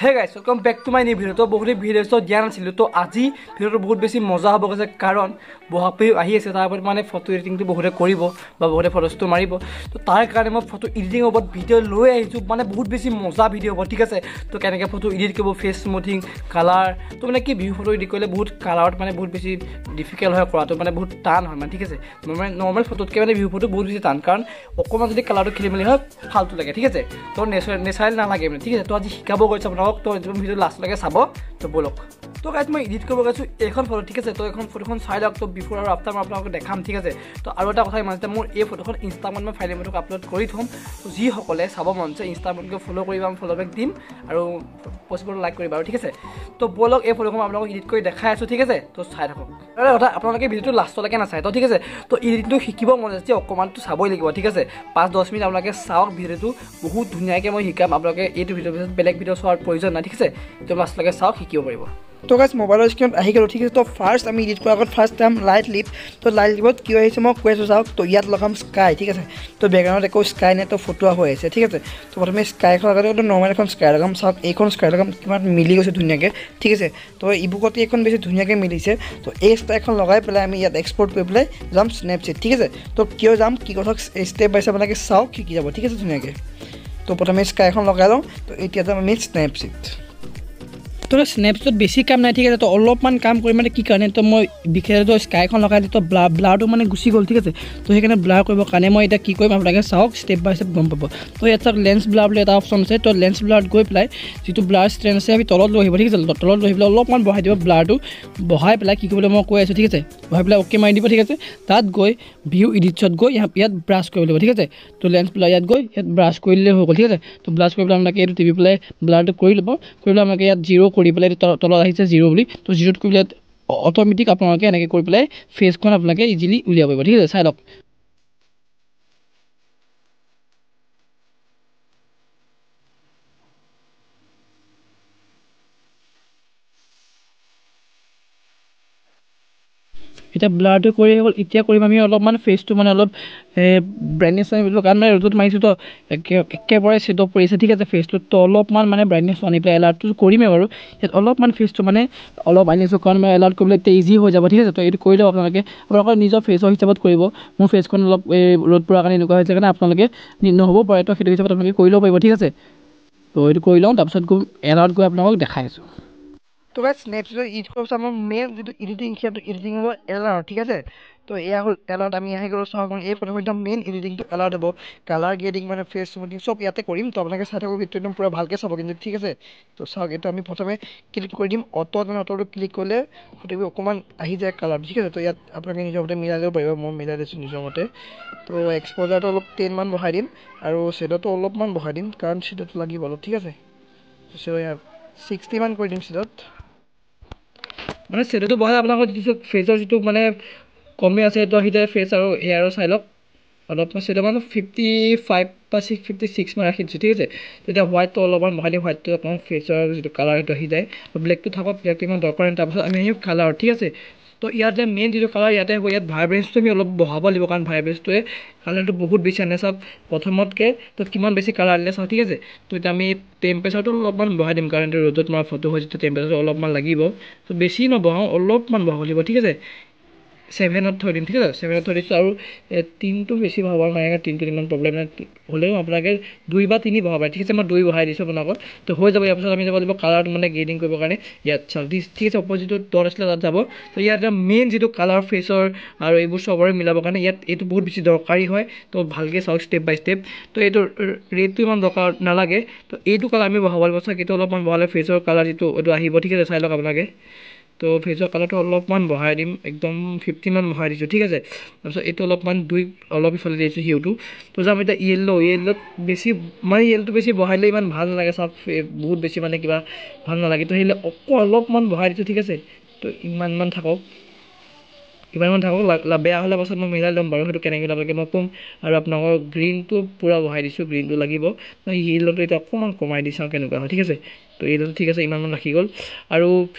হে guys welcome back to my new video. তো বহুত ভিডিঅ'টো দিয়া নাছিলোঁ। তো আজি ভিডিঅ'টো বহুত বেছি মজা হ'ব গৈছে, কাৰণ বহাগ বিহু আহি আছে। তাৰ ওপৰত মানে ফটো এডিটিংটো বহুতে কৰিব বা বহুতে ফটোজটো মাৰিব। তো তাৰ কাৰণে মই ফটো এডিটিঙৰ ওপৰত ভিডিঅ' লৈ আহিছোঁ, মানে বহুত বেছি মজা ভিডিঅ' হ'ব, ঠিক আছে। তো কেনেকৈ ফটো এডিট কৰিব, ফেচ স্মুথিং, কালাৰ। তো মানে কি বিহু ফটো এডিট কৰিলে বহুত কালাৰত মানে বহুত বেছি ডিফিকাল্ট হয় কৰাটো, মানে বহুত টান হয় মানে, ঠিক আছে। নৰ্মেল ফটোতকৈ মানে বিহু ফটো বহুত বেছি টান, কাৰণ অকণমান যদি কালাৰটো খেলি মেলি হয় ফাল্টু লাগে, ঠিক আছে। তো নেচাৰেল নালাগে মানে, ঠিক আছে। তো আজি শিকাব গৈছে আপোনালোকক। তো ভিডিঅ' লাষ্টলৈকে চাব। তো বলক। তো গাইজ মই এডিট কৰিব গৈছোঁ এইখন ফটো, ঠিক আছে। তো এইখন ফটোখন চাই লওক। তো বিফোৰ আৰু আফটাৰ মই আপোনালোকক দেখাম, ঠিক আছে। তো আৰু এটা কথা ইমান যে মোৰ এই ফটোখন ইনষ্টাগ্ৰামত মই ফাইনেল ফটোক আপলোড কৰি থ'ম। তো যিসকলে চাব মন আছে ইনষ্টাগ্ৰামত ফ'ল' কৰিবা, মই ফ'ল' বেক দিম আৰু পচিবল লাইক কৰিবা আৰু, ঠিক আছে। তো বলক এই ফটোখন আপোনালোকক এডিট কৰি দেখাই আছোঁ, ঠিক আছে। তো চাই থাকক। আৰু কথা আপোনালোকে ভিডিঅ'টো লাষ্টলৈকে নাচায়, তো ঠিক আছে। তো এডিটিংটো শিকিব মন আছে অকণমানটো চাবই লাগিব, ঠিক আছে। 5-10 মিনিট আপোনালোকে চাওক ভিডিঅ'টো, বহুত ধুনীয়াকৈ মই শিকাম। আপোনালোকে এইটো ভিডিঅ'ৰ পিছত বেলেগ ভিডিঅ' চোৱাৰ প্ৰয়োজন নাই, ঠিক আছে। তো লাষ্টলৈকে চাওক, শিকিব পাৰিব। তো গাইজ মোবাইলৰ স্ক্ৰীনত আহি গ'লোঁ, ঠিক আছে। তো ফাৰ্ষ্ট আমি এডিট কৰাৰ আগত ফাৰ্ষ্ট টাইম লাইট লিপ। তো লাইট লিপত কি আহিছে মই কৈ আছোঁ চাওক। তো ইয়াত লগাম স্কাই, ঠিক আছে। তো বেকগ্ৰাউণ্ডত একো স্কাই নাই, তো ফটোৱা হৈ আছে, ঠিক আছে। তো প্ৰথমে স্কাইখন লগাই দিওঁ। তো নৰ্মেল এখন স্কাই লগাম, চাওক এইখন স্কাই লগাম, কিমান মিলি গৈছে ধুনীয়াকৈ, ঠিক আছে। তো ইবুকত এইখন বেছি ধুনীয়াকৈ মিলিছে। তো এই স্কাইখন লগাই পেলাই আমি ইয়াত এক্সপৰ্ট কৰি পেলাই যাম স্নেপচিট, ঠিক আছে। তো কিয় যাম কি কথা ষ্টেপ বাই ষ্টেপ আপোনালোকে চাওক, শিকি যাব, ঠিক আছে ধুনীয়াকৈ। তো প্ৰথমে স্কাইখন লগাই লওঁ। তো এতিয়া যাম আমি স্নেপচিট। তো স্নেপচিটত বেছি কাম নাই, ঠিক আছে। তো অলপমান কাম কৰিম মানে কি কাৰণে, তো মই বিশেষকৈ স্কাইখন লগাই দিওঁ। তো ব্লাৰটো মানে গুচি গ'ল, ঠিক আছে। তো সেইকাৰণে ব্লাৰ কৰিবৰ কাৰণে মই এতিয়া কি কৰিম আপোনালোকে চাওক, ষ্টেপ বাই ষ্টেপ গম পাব। তো ইয়াত চাওক লেন্স ব্লাৰ বুলি এটা অপশ্যন আছে। তো লেন্স ব্লাৰত গৈ পেলাই যিটো ব্লাৰ ষ্ট্ৰেণ্ড আছে আমি তলত লৈ আহিব, ঠিক আছে। তলত লৈ পেলাই অলপমান বঢ়াই দিব, ব্লাৰটো বঢ়াই পেলাই কি কৰিবলৈ মই কৈ আছোঁ, ঠিক আছে। বঢ়াই পেলাই অ'কে মাৰি দিব, ঠিক আছে। তাত গৈ ভিউ এডিটছত গৈ ইয়াত ব্ৰাছ কৰিব লাগিব, ঠিক আছে। তো লেন্স ব্লাৰ ইয়াত গৈ ইয়াত ব্ৰাছ কৰি দিলে হৈ গ'ল, ঠিক আছে। তো ব্ৰাছ কৰি পেলাই আপোনালোকে এইটো টিপি পেলাই ব্লাৰটো কৰি ল'ব। কৰি পেলাই আপোনালোকে ইয়াত জিৰ' কৰি পেলাই তলত আহিছে জিৰ' বুলি। তো জিৰ'ত কৰি পেলাই অট'মেটিক আপোনালোকে এনেকৈ কৰি পেলাই ফেচখন আপোনালোকে ইজিলি উলিয়াব পাৰিব, ঠিক আছে। চাই লওক। এতিয়া ব্লাৰটো কৰি হৈ গ'ল। এতিয়া কৰিম আমি অলপমান ফেচটো মানে অলপ ব্ৰাইটনেছ আনিব, কাৰণ মানে ৰ'দত মাৰিছোঁ তো একেবাৰে ছেট অফ পৰিছে, ঠিক আছে। ফেচটোত তো অলপমান মানে ব্ৰাইটনেছ আনি পেলাই এলাৰ্টটো কৰিমেই বাৰু। ইয়াত অলপমান ফেচটো মানে অলপ আনিছোঁ, কাৰণ মই এলাৰ্ট কৰিবলৈ এতিয়া ইজি হৈ যাব, ঠিক আছে। তো এইটো কৰি লওক আপোনালোকৰ নিজৰ ফেচৰ হিচাপত কৰিব। মোৰ ফেচখন অলপ ৰ'দ পৰাৰ কাৰণে এনেকুৱা হৈছে কাৰণে আপোনালোকে নহ'ব পাৰে, তো সেইটো হিচাপত আপোনালোকে কৰি ল'ব পাৰিব, ঠিক আছে। তো এইটো কৰি লওঁ, তাৰপিছত গৈ এলাৰ্ট গৈ আপোনালোকক দেখাই আছোঁ। তো গাইজ স্নেপচিটত ইউজ কৰাৰ পিছত আমাৰ মেইন যিটো এডিটিং সেইটো এডিটিং হ'ব এলাৰ্ট, ঠিক আছে। তো এয়া হ'ল এলাৰ্ট। আমি আহি গ'লোঁ চাওক, এই প্ৰথমে একদম মেইন এডিটিংটো এলাৰ্ট হ'ব। কালাৰ গ্ৰেডিং মানে ফেচ স্মুথিং চব ইয়াতে কৰিম। তো আপোনালোকে চাই থাকক ভিডিঅ'টো একদম পূৰা ভালকৈ চাব কিন্তু, ঠিক আছে। তো চাওক এইটো আমি প্ৰথমে ক্লিক কৰি দিম অ'টোত, মানে অ'টোটো ক্লিক কৰিলে ফটোবোৰ অকণমান আহি যায় কালাৰ, ঠিক আছে। তো ইয়াত আপোনালোকে নিজৰ মতে মিলাই ল'ব পাৰিব, মই মিলাই দিছোঁ নিজৰ মতে। তো এক্সপ'জাৰটো অলপ 10 মান বঢ়াই দিম আৰু শ্বেডোটো অলপমান বঢ়াই দিম, কাৰণ শ্বেডোটো লাগিব অলপ, ঠিক আছে। চ' ইয়াত 60 মান কৰি দিম শ্বেডোত। মানে শ্বেডোটো বঢ়াই আপোনালোকৰ যিটো ফেচৰ যিটো মানে কমি আছে সেইটো আহি যায় ফেচ আৰু হেয়াৰো চাই লওক। অলপমান শ্বেডো মানে 55 বা 56 মান ৰাখি দিছোঁ, ঠিক আছে। তেতিয়া হোৱাইটটো অলপমান বঢ়াই দিম, হোৱাইটটো আপোনাৰ ফেচৰ যিটো কালাৰ সেইটো আহি যায়। ব্লেকটো থাকক, ব্লেকটো ইমান দৰকাৰ নাই। তাৰপাছত আমি আহিম কালাৰ, ঠিক আছে। তো ইয়াতে মেইন যিটো কালাৰ ইয়াতে হ'ব, ইয়াত ভাইব্ৰেঞ্চটো আমি অলপ বঢ়াব লাগিব, কাৰণ ভাইব্ৰেঞ্চটোৱে কালাৰটো বহুত বেছি আনে চাওক প্ৰথমতকৈ। তো কিমান বেছি কালাৰ আনিলে চাওক, ঠিক আছে। তো এতিয়া আমি টেম্পাৰেচাৰটো অলপমান বঢ়াই দিম, কাৰণ এইটো ৰ'দত মৰা ফটো হয়, যেতিয়া টেম্পাৰেচাৰটো অলপমান লাগিব। তো বেছি নবঢ়াওঁ, অলপমান বঢ়াব লাগিব, ঠিক আছে। 7ত থৈ দিম, ঠিক আছে। 7ত থৈ দিছোঁ আৰু 3টো বেছি বঢ়াব নালাগে, 3টোত ইমান প্ৰব্লেম নাই। হ'লেও আপোনালোকে 2 বা 3 বঢ়াব পাৰে, ঠিক আছে। মই 2 বঢ়াই দিছোঁ আপোনালোকক। তো হৈ যাব। ইয়াৰ পিছত আমি যাব লাগিব কালাৰটো মানে গ্ৰেডিং কৰিবৰ কাৰণে। ইয়াত চাওক ঠিক আছে, অপ'জিটত ডট আছিলে তাত যাব। তো ইয়াত মেইন যিটো কালাৰ ফেচৰ আৰু এইবোৰ চবৰে মিলাবৰ কাৰণে ইয়াত এইটো বহুত বেছি দৰকাৰী হয়। তো ভালকৈ চাওক ষ্টেপ বাই ষ্টেপ। তো এইটো ৰেডটো ইমান দৰকাৰ নালাগে। তো এইটো কালাৰ আমি বঢ়াব লাগিব, চাওক এইটো অলপমান বঢ়ালে ফেচৰ কালাৰ যিটো এইটো আহিব, ঠিক আছে। চাই লওক আপোনালোকে। তো ফেচৰ কালাৰটো অলপমান বঢ়াই দিম, একদম 50 মান বঢ়াই দিছোঁ, ঠিক আছে। তাৰপিছত এইটো অলপমান অলপ ইফালে দিছোঁ হিউটো। তো যাম এতিয়া য়েল্লোত বেছি মানে য়েল্লোটো বেছি বঢ়াই দিলে ইমান ভাল নালাগে, চাওক বহুত বেছি মানে কিবা ভাল নালাগে। তো সেইলে অলপমান বঢ়াই দিছোঁ, ঠিক আছে। তো ইমানমান থাকক, বেয়া হ'লে পাছত মই মিলাই ল'ম বাৰু, সেইটো কেনেকৈ মিলাব লাগে মই ক'ম। আৰু আপোনালোকৰ গ্ৰীণটো পূৰা বঢ়াই দিছোঁ, গ্ৰীণটো লাগিব। য়েল্লোটো এতিয়া অকণমান কমাই দি চাওঁ কেনেকুৱা হয়, ঠিক আছে। তো য়েল্লোটো ঠিক আছে, ইমানমান ৰাখি গ'ল। আৰু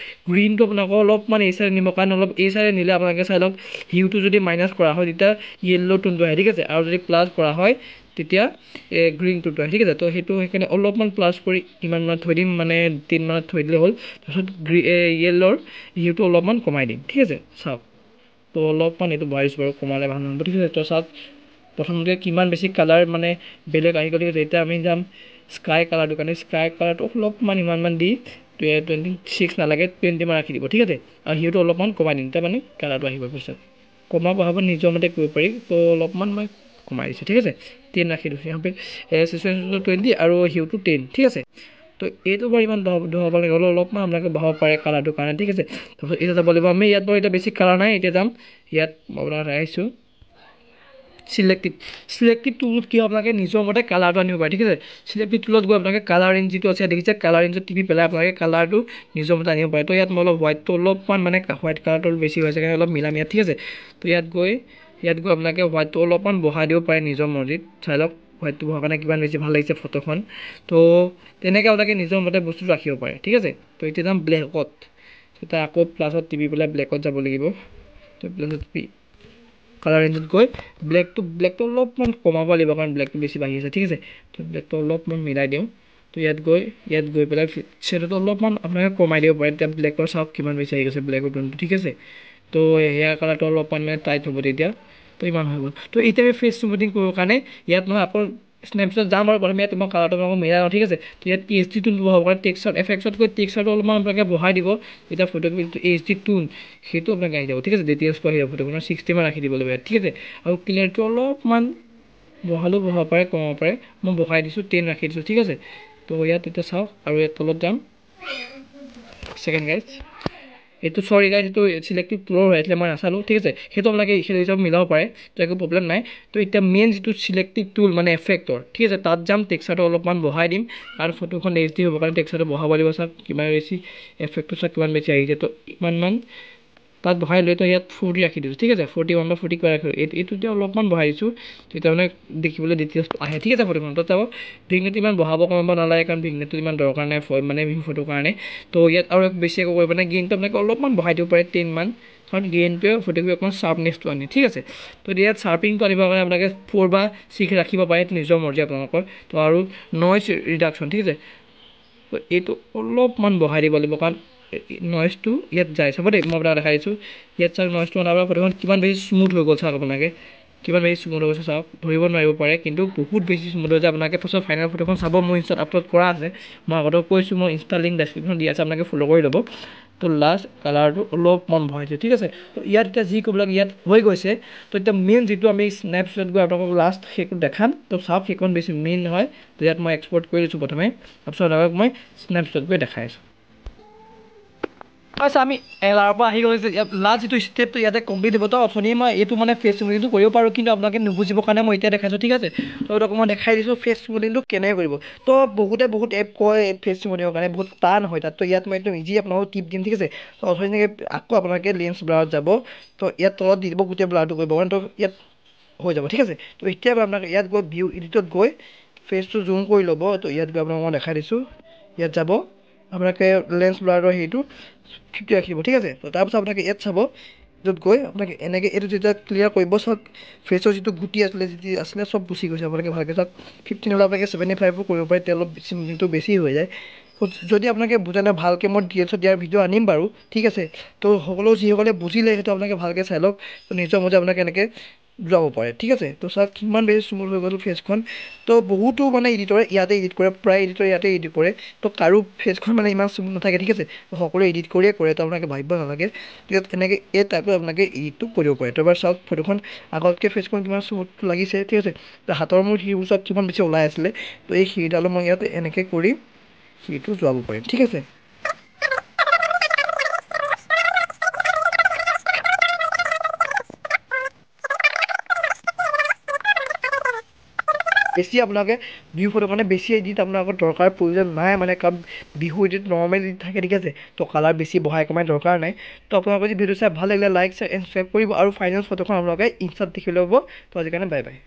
গ্ৰীণটো আপোনালোকৰ অলপমান এই চাইডে নিব, কাৰণ অলপ এই চাইডে নিলে আপোনালোকে চাই লওক হিউটো যদি মাইনাছ কৰা হয় তেতিয়া য়েল্লো টোনটো আহে, ঠিক আছে। আৰু যদি প্লাছ কৰা হয় তেতিয়া গ্ৰীণটোত হয় ঠিক আছে। তো সেইটো সেইকাৰণে অলপমান প্লাছ কৰি কিমান মানত থৈ দিম মানে 3 মানত থৈ দিলে হ'ল। তাৰপিছত য়েল্লোৰ হিউটো অলপমান কমাই দিম ঠিক আছে। চাওক তো অলপমান এইটো বঢ়াই দিছোঁ বাৰু, কমালে ভাল নহ'ব ঠিক আছে। তো চাওক প্ৰথমতে কিমান বেছি কালাৰ মানে বেলেগ আহি গ'ল। এতিয়া আমি যাম স্কাই কালাৰটোৰ কাৰণে। স্কাই কালাৰটো অলপমান ইমানমান দি 26 নালাগে 20 মান ৰাখি দিব ঠিক আছে। আৰু হিউটো অলপমান কমাই দিম, তাৰ মানে কালাৰটো আহিব পিছত। কমা বঢ়াব নিজৰ মতে কৰিব পাৰি। তো অলপমান মই কমাই দিছোঁ ঠিক আছে। 10 ৰাখি দিছোঁ চেচুৰেশ্যনটো 20 আৰু হিউটো 10 ঠিক আছে। তো এইটো বাৰু ইমান বঢ়াব লাগে হ'লেও অলপমান আপোনালোকে বঢ়াব পাৰে কালাৰটোৰ কাৰণে ঠিক আছে। তাৰপিছত এতিয়া যাব লাগিব আমি ইয়াত বাৰু এতিয়া বেছি কালাৰ নাই। এতিয়া যাম ইয়াত মই আপোনাক দেখাইছোঁ চিলেক্টিভ টুলত কি আপোনালোকে নিজৰ মতে কালাৰটো আনিব পাৰে ঠিক আছে। চিলেক্টিভ টুলত গৈ আপোনালোকে কালাৰ ৰেঞ্জ যিটো আছে দেখিছে, কালাৰ ৰেঞ্জত টিপি পেলাই আপোনালোকে কালাৰটো নিজৰ মতে আনিব পাৰে। তো ইয়াত মই অলপ হোৱাইটটো অলপমান মানে হোৱাইট কালাৰটো বেছি হৈছে কাৰণে অলপ মিলাম ইয়াত ঠিক আছে। তো ইয়াত গৈ আপোনালোকে হোৱাইটটো অলপমান বঢ়াই দিব পাৰে নিজৰ মৰ্জিত। চাই লওক হোৱাইটটো বঢ়াৰ কাৰণে কিমান বেছি ভাল লাগিছে ফটোখন। তো তেনেকৈ আপোনালোকে নিজৰ মতে বস্তুটো ৰাখিব পাৰে ঠিক আছে। তো এতিয়া যাম ব্লেকত। তেতিয়া আকৌ প্লাছত টিপি পেলাই ব্লেকত যাব লাগিব। তো প্লাছত টিপি কালাৰ ৰেঞ্জত গৈ ব্লেকটো অলপমান কমাব লাগিব কাৰণ ব্লেকটো বেছি বাঢ়ি আছে ঠিক আছে। তো ব্লেকটো অলপমান মিলাই দিওঁ। তো ইয়াত গৈ পেলাই শ্বেডোটো অলপমান আপোনালোকে কমাই দিব পাৰে। এতিয়া ব্লেকৰ চাওক কিমান বেছি আহি গৈছে ব্লেকৰ টোনটো ঠিক আছে। তো হেয়াৰ কালাৰটো অলপমান মানে টাইট হ'ব তেতিয়া। তো ইমান হৈ গ'ল। তো এতিয়া আমি ফেচ স্মুথিং কৰিবৰ কাৰণে ইয়াত নহয় আকৌ স্নেপশ্বট যাম আৰু প্ৰথমে ইয়াত মই কালাৰটো মিলাই লওঁ ঠিক আছে। তো ইয়াত HD টোন বঢ়াব কাৰণে টেক্সচাৰ এফেক্টছত গৈ টেক্সচাৰটো অলপমান আপোনালোকে বঢ়াই দিব। এতিয়া ফটোটো HD টোন সেইটো আপোনালোকে আহি যাব ঠিক আছে। ডিটেইলছটো আহি যাব ফটোখনৰ 60 মান ৰাখি দিব লাগিব ঠিক আছে। আৰু ক্লিয়াৰটো অলপমান বঢ়াব পাৰে কমাব পাৰে। মই বঢ়াই দিছোঁ 10 ৰাখি দিছোঁ ঠিক আছে। তো ইয়াত এতিয়া চাওক আৰু ইয়াত তলত যাম ছেকেণ্ড গাইজ। এইটো চৰি গাইজ এইটো চিলেক্টিভ টুলৰ হৈ আছিলে মই নাচালোঁ ঠিক আছে। সেইটো আপোনালোকে সেইটো হিচাপত মিলাব পাৰে, তো একো প্ৰব্লেম নাই। তো এতিয়া মেইন যিটো চিলেক্টিভ টুল মানে এফেক্টৰ ঠিক আছে, তাত যাম টেক্সচাৰটো অলপমান বঢ়াই দিম কাৰণ ফটোখন HD হ'ব কাৰণে টেক্সচাৰটো বঢ়াব লাগিব। চাওক কিমান বেছি এফেক্টটো চাওক কিমান বেছি আহিছে। তো ইমানমান তাত বঢ়াই লৈ তো ইয়াত 40 ৰাখি দিছোঁ ঠিক আছে। 41 বা 40 কিবা ৰাখিছোঁ। এইটো এতিয়া অলপমান বঢ়াই দিছোঁ তেতিয়া মানে দেখিবলৈ ডিটেইলছটো আহে ঠিক আছে ফটোখন। তো চাব ভিগনেটটো ইমান বঢ়াব কমাব নালাগে কাৰণ ভিগনেটটো ইমান দৰকাৰ নাই মানে ফটোৰ কাৰণে। তো ইয়াত আৰু বেছি একো কৰিব নাই। গ্ৰীণটো আপোনালোকে অলপমান বঢ়াই দিব পাৰে 10 মান কাৰণ গ্ৰীণটোৱে ফটোটোৱে অকণমান শ্বাৰ্পনেছটো আনে ঠিক আছে। তো ইয়াত শ্বাৰ্পিংটো আনিবৰ কাৰণে আপোনালোকে 4 বা 6 ৰাখিব পাৰে, এইটো নিজৰ মৰ্জি আপোনালোকৰ। তো আৰু নইজ ৰিডাকশ্যন ঠিক আছে। তো এইটো অলপমান বঢ়াই দিব লাগিব কাৰণ নইজটো ইয়াত যায়। চাব দেই মই আপোনাক দেখাই দিছোঁ। ইয়াত চাওক নইজটো অনাৰ পৰা ফটোখন কিমান বেছি স্মুথ হৈ গ'ল চাওক আপোনালোকে কিমান বেছি স্মুথ হৈ গৈছে চাওক। ধৰিব নোৱাৰিব পাৰে কিন্তু বহুত বেছি স্মুথ হৈ যায়। আপোনালোকে ফাৰ্ষ্টত ফাইনেল ফটোখন চাব, মোৰ ইনষ্টাত আপলোড কৰা আছে। মই আগতেও কৈছোঁ, মই ইনষ্টা লিংক ডেছক্ৰিপশ্যনত দি আছে, আপোনালোকে ফ'ল' কৰি ল'ব। তো লাষ্ট কালাৰটো অলপমান বঢ়াইছোঁ ঠিক আছে। তো ইয়াত এতিয়া যি ক'বিলাক ইয়াত হৈ গৈছে। তো এতিয়া মেইন যিটো আমি স্নেপশ্বট গৈ আপোনালোকক লাষ্ট সেইটো দেখাম। তো চাওক সেইখন বেছি মেইন হয়। তো ইয়াত মই এক্সপৰ্ট কৰি দিছোঁ প্ৰথমে, তাৰপিছত আপোনালোকক মই স্নেপশ্বট গৈ দেখাই আছোঁ। আচ্ছা আমি এলাৰ পৰা আহি গৈছে লাষ্ট যিটো ষ্টেপটো ইয়াতে কমপ্লিট হ'ব। তো অথনি মই এইটো মানে ফেচ স্মুথিংটো কৰিব পাৰোঁ কিন্তু আপোনালোকে নুবুজিবৰ কাৰণে মই এতিয়া দেখাইছোঁ ঠিক আছে। তো এইটো মই দেখাই দিছোঁ ফেচ স্মুথিংটো কেনেকৈ কৰিব। তো বহুত এপ কয় ফেচ স্মুথিঙৰ কাৰণে বহুত টান হয় তাত। তো ইয়াত মই একদম ইজি আপোনালোকক টিপ দিম ঠিক আছে। তো অথনি আকৌ আপোনালোকে লেন্স ব্লাৰত যাব। তো ইয়াত তলত দি দিব গোটেই ব্লাৰটো কৰিব কাৰণে। তো ইয়াত হৈ যাব ঠিক আছে। তো এতিয়া আপোনালোকে ইয়াত গৈ ভিউ এডিটত গৈ ফেচটো জুম কৰি ল'ব। তো ইয়াত গৈ আপোনালোকক মই দেখাই দিছোঁ। ইয়াত যাব আপোনালোকে লেন্স ব্লাৰৰ সেইটো 50 ৰাখিব ঠিক আছে। তো তাৰপিছত আপোনালোকে ইয়াত চাব, য'ত গৈ আপোনালোকে এনেকৈ এইটো যেতিয়া ক্লিয়াৰ কৰিব চাওক ফেচৰ যিটো গুটি আছিলে চব গুচি গৈছে। আপোনালোকে ভালকৈ চাওক 15 হ'লে আপোনালোকে 75 কৰিব পাৰে, তেতিয়া অলপ স্মুথিংটো বেছি হৈ যায়। যদি আপোনালোকে বুজা নাই ভালকৈ মই ডিটেইলছত দিয়াৰ ভিডিঅ' আনিম বাৰু ঠিক আছে। তো সকলো যিসকলে বুজিলে সেইটো আপোনালোকে ভালকৈ চাই লওক। তো নিজৰ মতে আপোনালোকে এনেকৈ যাব পাৰে ঠিক আছে। তো চাওক কিমান বেছি স্মুথ হৈ গ'ল ফেচখন। তো বহুতো মানে এডিটৰে ইয়াতে এডিট কৰে, প্ৰায় এডিটৰে ইয়াতে এডিট কৰে। তো কাৰো ফেচখন মানে ইমান স্মুথ নাথাকে ঠিক আছে। সকলোৱে এডিট কৰিয়ে কৰে, তো আপোনালোকে ভাবিব নালাগে। ইয়াত এনেকৈ এই টাইপত আপোনালোকে এডিটটো কৰিব পাৰে। তো এবাৰ চাওক ফটোখন আগতকৈ ফেচখন কিমান স্মুথ লাগিছে ঠিক আছে। তো হাতৰ মোৰ শিৰবোৰ চাওক কিমান বেছি ওলাই আছিলে। তো এই শিৰডালো মই ইয়াত এনেকৈ কৰি শিৰটো যোৱাব পাৰিম ঠিক আছে। বেছি আপোনালোকে বিহু ফটো কাৰণে বেছি এডিট আপোনালোকৰ দৰকাৰ প্ৰয়োজন নাই মানে কাৰণ বিহু এডিট নৰ্মেল এডিট থাকে ঠিক আছে। তো কালাৰ বেছি বঢ়াই কমাই দৰকাৰ নাই। তো আপোনালোকে যদি ভিডিঅ' চাই ভাল লাগিলে লাইক শ্বেয়াৰ এণ্ড সাবস্ক্ৰাইব কৰিব আৰু ফাইনেল ফটোখন আপোনালোকে ইনষ্টাত দেখি ল'ব। তো আজিৰ কাৰণে বাই বাই।